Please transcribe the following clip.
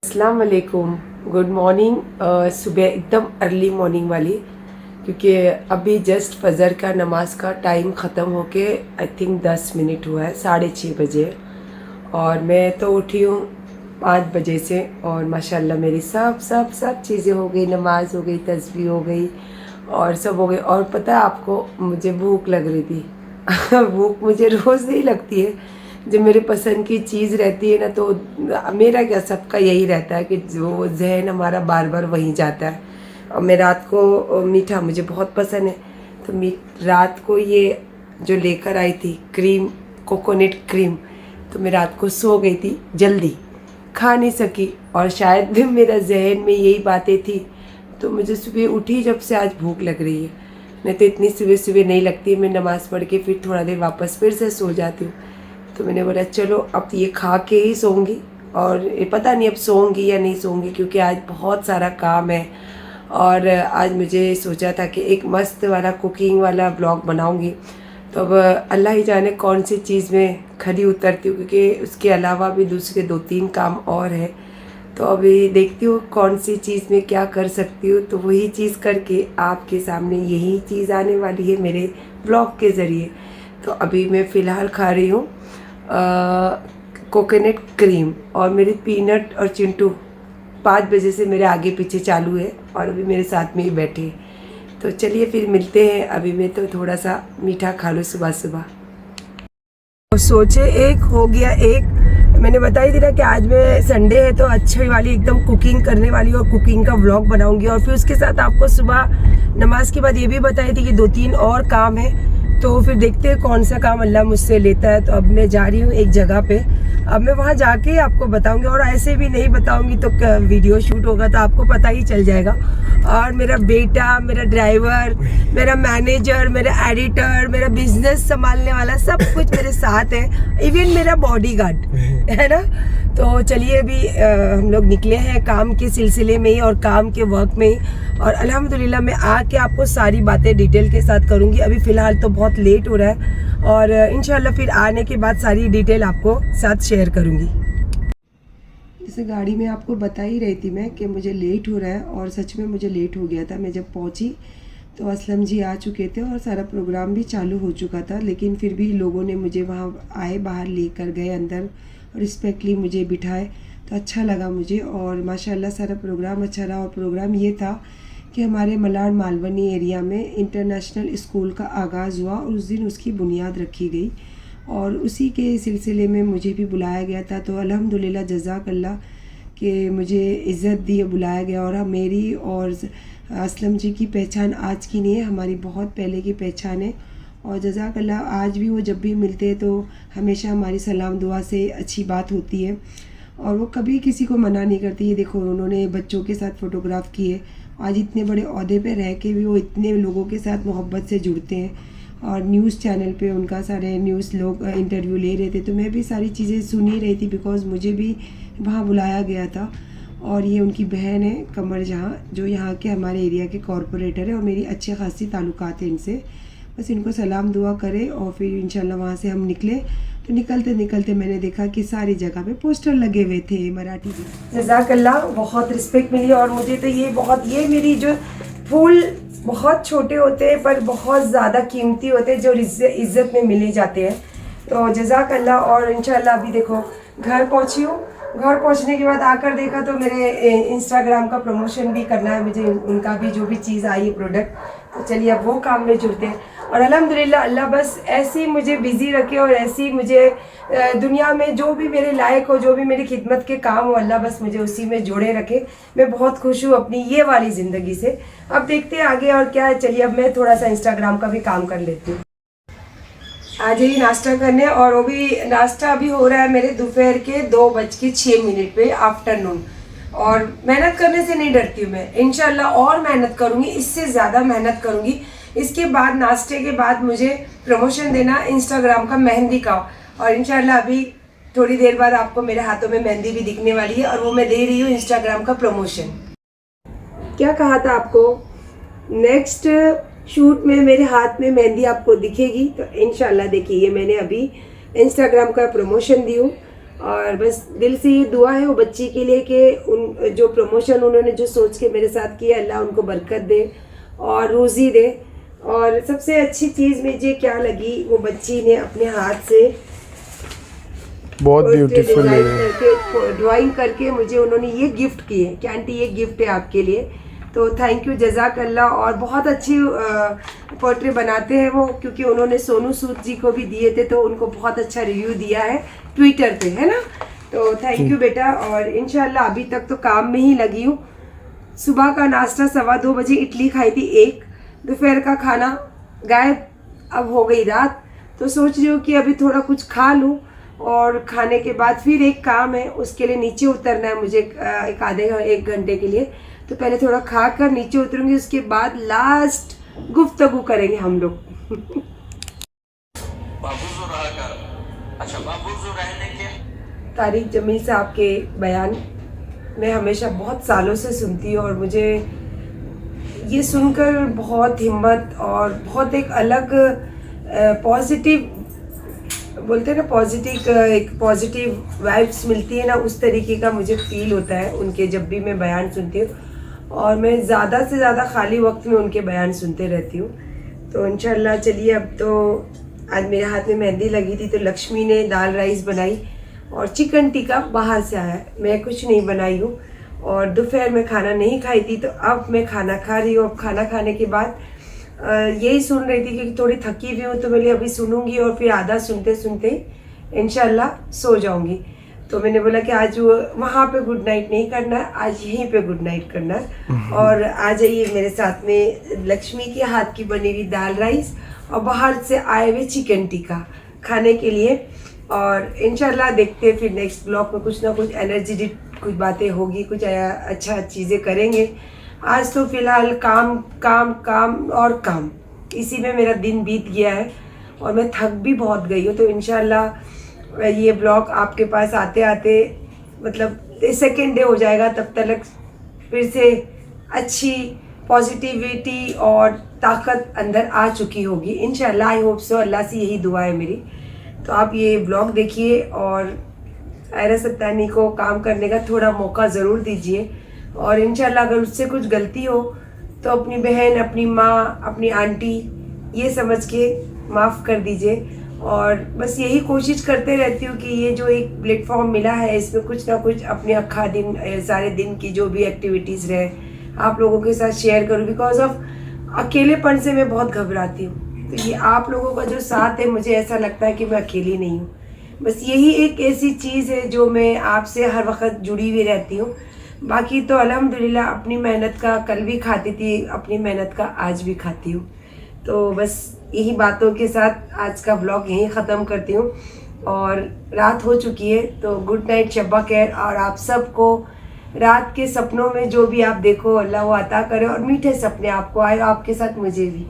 अस्सलाम वालेकुम, good morning. सुबह एकदम अर्ली मॉर्निंग वाली, क्योंकि अभी जस्ट फजर का नमाज का टाइम ख़त्म होके आई थिंक 10 मिनट हुआ है, 6:30 बजे। और मैं तो उठी हूँ 5 बजे से और माशाल्लाह मेरी सब सब सब चीज़ें हो गई, नमाज हो गई, तस्बीह हो गई और सब हो गई। और पता है आपको, मुझे भूख लग रही थी भूख मुझे रोज़ नहीं लगती है। जब मेरे पसंद की चीज़ रहती है ना, तो मेरा क्या, सबका यही रहता है कि जो जहन हमारा बार बार वहीं जाता है। और मैं रात को मीठा मुझे बहुत पसंद है, तो रात को ये जो लेकर आई थी क्रीम, कोकोनट क्रीम, तो मैं रात को सो गई थी, जल्दी खा नहीं सकी। और शायद भी मेरा जहन में यही बातें थी, तो मुझे सुबह उठी जब से आज भूख लग रही है। नहीं तो इतनी सुबह सुबह नहीं लगती है। मैं नमाज़ पढ़ के फिर थोड़ा देर वापस फिर से सो जाती हूँ। तो मैंने बोला चलो अब ये खा के ही सोऊंगी। और ये पता नहीं अब सोऊंगी या नहीं सोऊंगी, क्योंकि आज बहुत सारा काम है। और आज मुझे सोचा था कि एक मस्त वाला कुकिंग वाला ब्लॉग बनाऊंगी। तो अब अल्लाह ही जाने कौन सी चीज़ में खड़ी उतरती हूँ, क्योंकि उसके अलावा भी दूसरे 2-3 काम और है। तो अभी देखती हूँ कौन सी चीज़ में क्या कर सकती हूँ, तो वही चीज़ करके आपके सामने यही चीज़ आने वाली है मेरे ब्लॉग के ज़रिए। तो अभी मैं फ़िलहाल खा रही हूँ कोकोनट क्रीम, और मेरे पीनट और चिंटू 5 बजे से मेरे आगे पीछे चालू है और अभी मेरे साथ में ही बैठे हैं। तो चलिए फिर मिलते हैं। अभी मैं तो थोड़ा सा मीठा खा लूँ सुबह सुबह। तो सोचे एक हो गया एक। मैंने बताई थी ना कि आज मैं संडे है तो अच्छी वाली एकदम कुकिंग करने वाली और कुकिंग का व्लॉग बनाऊंगी। और फिर उसके साथ आपको सुबह नमाज के बाद ये भी बताई थी कि 2-3 और काम है। तो फिर देखते हैं कौन सा काम अल्लाह मुझसे लेता है। तो अब मैं जा रही हूँ एक जगह पे, अब मैं वहाँ जाके आपको बताऊंगी। और ऐसे भी नहीं बताऊंगी तो वीडियो शूट होगा तो आपको पता ही चल जाएगा। और मेरा बेटा, मेरा ड्राइवर, मेरा मैनेजर, मेरा एडिटर, मेरा बिजनेस संभालने वाला सब कुछ मेरे साथ है, इवन मेरा बॉडीगार्ड है ना। तो चलिए अभी हम लोग निकले हैं काम के सिलसिले में ही और काम के वर्क में ही। और अल्हम्दुलिल्लाह मैं आके आपको सारी बातें डिटेल के साथ करूंगी। अभी फ़िलहाल तो बहुत लेट हो रहा है और इंशाल्लाह फिर आने के बाद सारी डिटेल आपको साथ शेयर करूंगी। जैसे गाड़ी में आपको बता ही रही थी मैं कि मुझे लेट हो रहा है, और सच में मुझे लेट हो गया था। मैं जब पहुंची तो असलम जी आ चुके थे और सारा प्रोग्राम भी चालू हो चुका था, लेकिन फिर भी लोगों ने मुझे वहाँ आए, बाहर लेकर गए अंदर और रिस्पेक्टली मुझे बिठाए। तो अच्छा लगा मुझे और माशाल्लाह सारा प्रोग्राम अच्छा रहा। और प्रोग्राम ये था कि हमारे मलाड मालवनी एरिया में इंटरनेशनल स्कूल का आगाज़ हुआ और उस दिन उसकी बुनियाद रखी गई और उसी के सिलसिले में मुझे भी बुलाया गया था। तो अल्हम्दुलिल्लाह जज़ाकल्लाह कि मुझे इज़्ज़त दी, बुलाया गया। और मेरी और असलम जी की पहचान आज की नहीं है, हमारी बहुत पहले की पहचान है। और जज़ाकल्लाह आज भी वो जब भी मिलते हैं तो हमेशा हमारी सलाम दुआ से अच्छी बात होती है और वो कभी किसी को मना नहीं करती। ये देखो उन्होंने बच्चों के साथ फ़ोटोग्राफ किए। आज इतने बड़े ओहदे पे रह के भी वो इतने लोगों के साथ मोहब्बत से जुड़ते हैं। और न्यूज़ चैनल पे उनका सारे न्यूज़ लोग इंटरव्यू ले रहे थे, तो मैं भी सारी चीज़ें सुन ही रही थी बिकॉज़ मुझे भी वहाँ बुलाया गया था। और ये उनकी बहन है कमर जहाँ, जो यहाँ के हमारे एरिया के कॉरपोरेटर है और मेरी अच्छे खासी ताल्लुकात हैं इनसे। बस इनको सलाम दुआ करे और फिर इंशाल्लाह वहाँ से हम निकले। तो निकलते निकलते मैंने देखा कि सारी जगह पे पोस्टर लगे हुए थे मराठी में। जज़ाकल्लाह, बहुत रिस्पेक्ट मिली। और मुझे तो ये मेरी जो फूल बहुत छोटे होते हैं पर बहुत ज़्यादा कीमती होते हैं, जो इज़्ज़त में मिले जाते हैं। तो जज़ाकल्लाह। और इंशाल्लाह अभी देखो घर पहुँची हूँ। घर पहुँचने के बाद आकर देखा तो मेरे इंस्टाग्राम का प्रमोशन भी करना है मुझे, उनका भी जो भी चीज़ आई है प्रोडक्ट। तो चलिए अब वो काम में जुड़ते हैं। और अल्हम्दुलिल्लाह अल्लाह बस ऐसे ही मुझे बिज़ी रखे और ऐसे ही मुझे दुनिया में जो भी मेरे लायक हो, जो भी मेरी खिदमत के काम हो, अल्लाह बस मुझे उसी में जोड़े रखे। मैं बहुत खुश हूँ अपनी ये वाली ज़िंदगी से। अब देखते हैं आगे और क्या है। चलिए अब मैं थोड़ा सा इंस्टाग्राम का भी काम कर लेती हूँ। आज ही नाश्ता करने, और वो भी नाश्ता अभी हो रहा है मेरे दोपहर के 2:06 पे आफ्टरनून। और मेहनत करने से नहीं डरती हूँ मैं, इंशाल्लाह और मेहनत करूँगी, इससे ज़्यादा मेहनत करूँगी। इसके बाद नाश्ते के बाद मुझे प्रमोशन देना इंस्टाग्राम का मेहंदी का, और इंशाल्लाह अभी थोड़ी देर बाद आपको मेरे हाथों में मेहंदी भी दिखने वाली है और वो मैं दे रही हूँ इंस्टाग्राम का प्रमोशन। क्या कहा था आपको, नेक्स्ट शूट में मेरे हाथ में मेहंदी आपको दिखेगी। तो इंशाल्लाह देखिए ये मैंने अभी इंस्टाग्राम का प्रमोशन दी हूँ और बस दिल से ये दुआ है वो बच्ची के लिए कि उन जो प्रमोशन उन्होंने जो सोच के मेरे साथ किया, अल्लाह उनको बरकत दे और रोज़ी दे। और सबसे अच्छी चीज़ मुझे क्या लगी, वो बच्ची ने अपने हाथ से बहुत ब्यूटीफुल है। ड्राइंग करके मुझे उन्होंने ये गिफ्ट की है कि आंटी ये गिफ्ट है आपके लिए, तो थैंक यू, जज़ाकल्लाह। और बहुत अच्छी पोर्ट्रेट बनाते हैं वो, क्योंकि उन्होंने सोनू सूद जी को भी दिए थे तो उनको बहुत अच्छा रिव्यू दिया है ट्विटर पे, है ना। तो थैंक यू बेटा। और इंशाल्लाह अभी तक तो काम में ही लगी हूँ। सुबह का नाश्ता 2:15 बजे इडली खाई थी एक, दोपहर का खाना गायब, अब हो गई रात, तो सोच रही हूँ कि अभी थोड़ा कुछ खा लूँ और खाने के बाद फिर एक काम है, उसके लिए नीचे उतरना है मुझे एक घंटे के लिए। तो पहले थोड़ा खा कर नीचे उतरूंगी, उसके बाद लास्ट गुफ्तगू करेंगे हम लोग। तारिक जमील साहब के बयान मैं हमेशा बहुत सालों से सुनती हूँ और मुझे ये सुनकर बहुत हिम्मत और बहुत एक अलग पॉजिटिव बोलते हैं ना, एक पॉजिटिव वाइब्स मिलती है ना, उस तरीके का मुझे फील होता है उनके जब भी मैं बयान सुनती हूँ। और मैं ज़्यादा से ज़्यादा खाली वक्त में उनके बयान सुनते रहती हूँ। तो इंशाल्लाह चलिए, अब तो आज मेरे हाथ में मेहंदी लगी थी तो लक्ष्मी ने दाल राइस बनाई और चिकन टिक्का बाहर से आया, मैं कुछ नहीं बनाई हूँ। और दोपहर में खाना नहीं खाई थी तो अब मैं खाना खा रही हूँ। अब खाना खाने के बाद यही सुन रही थी क्योंकि थोड़ी थकी हुई हूँ, तो मैंने अभी सुनूंगी और फिर आधा सुनते सुनते इंशाल्लाह सो जाऊंगी। तो मैंने बोला कि आज वहाँ पे गुड नाइट नहीं करना है, आज यहीं पे गुड नाइट करना है। और आ जाइए मेरे साथ में लक्ष्मी के हाथ की बनी हुई दाल राइस और बाहर से आए हुए चिकन टिक्का खाने के लिए। और इंशाल्लाह देखते हैं फिर नेक्स्ट ब्लॉग में कुछ ना कुछ एनर्जी, कुछ बातें होगी, कुछ अच्छा चीज़ें करेंगे। आज तो फिलहाल काम काम काम और काम, इसी में मेरा दिन बीत गया है और मैं थक भी बहुत गई हूँ। तो इंशाल्लाह ये ब्लॉग आपके पास आते आते मतलब सेकेंड डे हो जाएगा, तब तक फिर से अच्छी पॉजिटिविटी और ताकत अंदर आ चुकी होगी इंशाल्लाह। आई होप सो, अल्लाह से यही दुआ है मेरी। तो आप ये ब्लॉग देखिए और आयरा सत्तानी को काम करने का थोड़ा मौका ज़रूर दीजिए। और इंशाल्लाह अगर उससे कुछ गलती हो तो अपनी बहन, अपनी माँ, अपनी आंटी ये समझ के माफ़ कर दीजिए। और बस यही कोशिश करते रहती हूँ कि ये जो एक प्लेटफॉर्म मिला है इसमें कुछ ना कुछ अपने अक्खा दिन सारे दिन की जो भी एक्टिविटीज़ रहे आप लोगों के साथ शेयर करूँ। बिकॉज ऑफ अकेलेपन से मैं बहुत घबराती हूँ, तो ये आप लोगों का जो साथ है मुझे ऐसा लगता है कि मैं अकेली नहीं हूँ। बस यही एक ऐसी चीज़ है जो मैं आपसे हर वक्त जुड़ी हुई रहती हूँ। बाकी तो अल्हम्दुलिल्लाह अपनी मेहनत का कल भी खाती थी, अपनी मेहनत का आज भी खाती हूँ। तो बस यही बातों के साथ आज का ब्लॉग यहीं ख़त्म करती हूँ और रात हो चुकी है। तो गुड नाइट, शब्बा खैर। और आप सबको रात के सपनों में जो भी आप देखो अल्लाह वो अता करे और मीठे सपने आपको आए, आपके साथ मुझे भी।